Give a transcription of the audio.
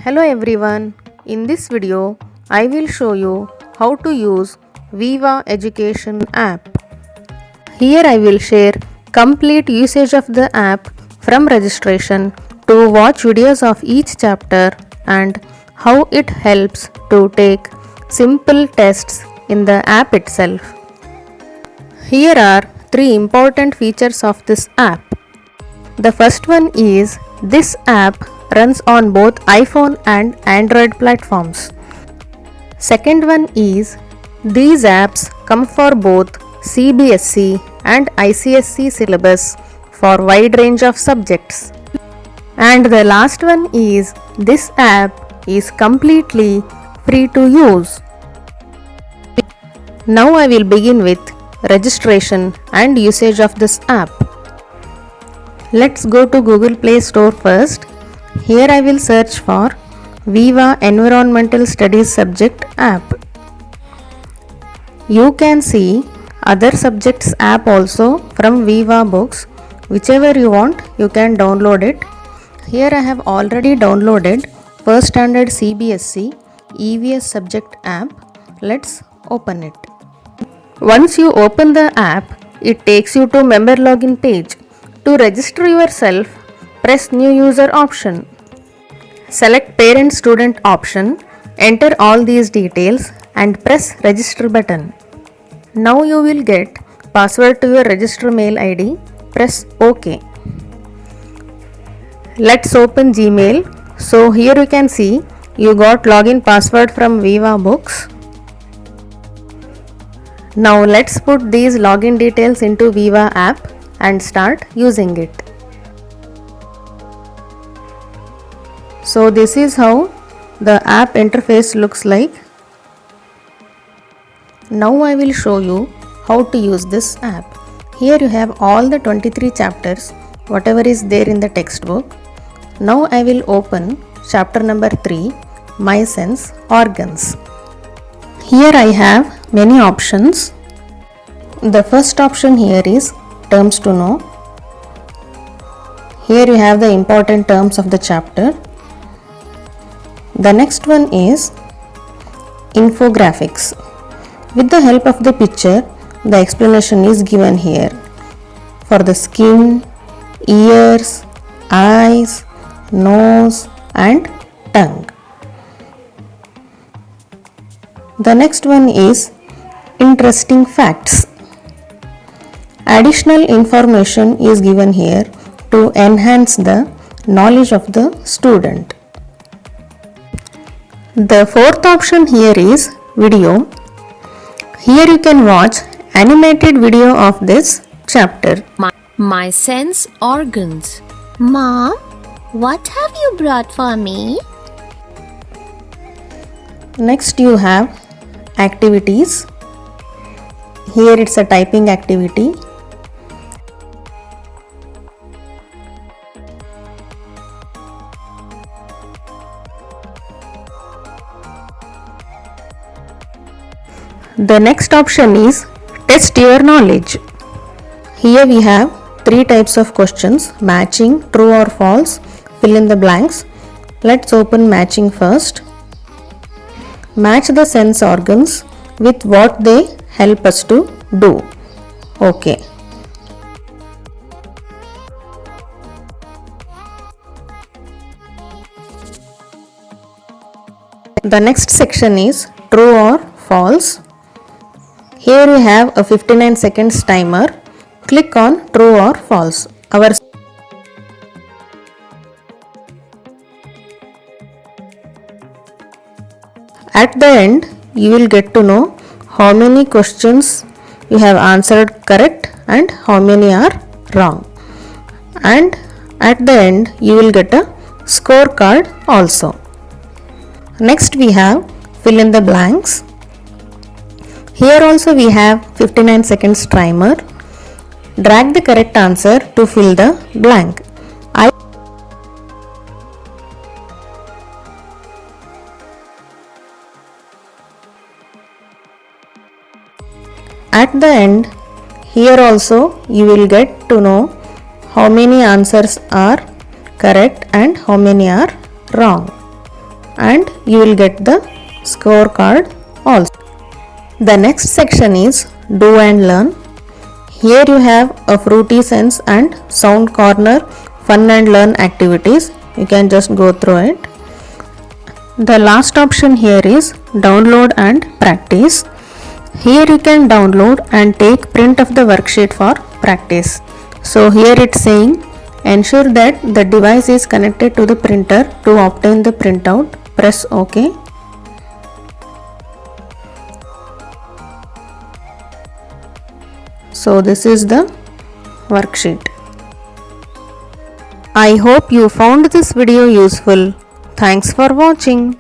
Hello everyone, in this video I will show you how to use Viva Education App. Here I will share complete usage of the app from registration to watch videos of each chapter and how it helps to take simple tests in the app itself. Here are 3 important features of this app. The first one is this app runs on both iPhone and Android platforms. Second one is these apps come for both CBSE and ICSE syllabus for wide range of subjects. And the last one is this app is completely free to use. Now I will begin with registration and usage of this app. Let's go to Google Play Store first. Here I will search for Viva Environmental Studies Subject app. You can see other subjects app also from Viva books. Whichever you want, you can download it. Here I have already downloaded First Standard CBSE EVS subject app. Let's open it. Once you open the app, it takes you to member login page. To register yourself, press new user option. Select parent student option, enter all these details and press register button. Now you will get password to your register mail ID. Press OK. Let's open Gmail. So here you can see you got login password from Viva books. Now let's put these login details into Viva app and start using it. So this is how the app interface looks like. Now I will show you how to use this app. Here you have all the 23 chapters, whatever is there in the textbook. Now I will open chapter number 3, My Sense Organs. Here I have many options. The first option here is terms to know. Here you have the important terms of the chapter. The next one is infographics. With the help of the picture, the explanation is given here for the skin, ears, eyes, nose and tongue. The next one is interesting facts. Additional information is given here to enhance the knowledge of the student. The fourth option here is video. Here you can watch animated video of this chapter. My sense organs. Mom, what have you brought for me? Next you have activities. Here it's a typing activity. The next option is test your knowledge. Here we have 3 types of questions: matching, true or false, fill in the blanks. Let's open matching first. Match the sense organs with what they help us to do. Okay. The next section is true or false. Here we have a 59 seconds timer. Click on true or false. At the end, you will get to know how many questions you have answered correct and how many are wrong. And at the end, you will get a scorecard also. Next we have fill in the blanks. Here also we have 59 seconds timer. Drag the correct answer to fill the blank. At the end, here also you will get to know how many answers are correct and how many are wrong. and you will get the scorecard also. The next section is Do and Learn. Here you have a Fruity Sense and Sound Corner Fun and Learn activities. You can just go through it. The last option here is Download and Practice. Here you can download and take print of the worksheet for practice. So here it's saying ensure that the device is connected to the printer to obtain the printout. Press OK. So this is the worksheet. I hope you found this video useful. Thanks for watching.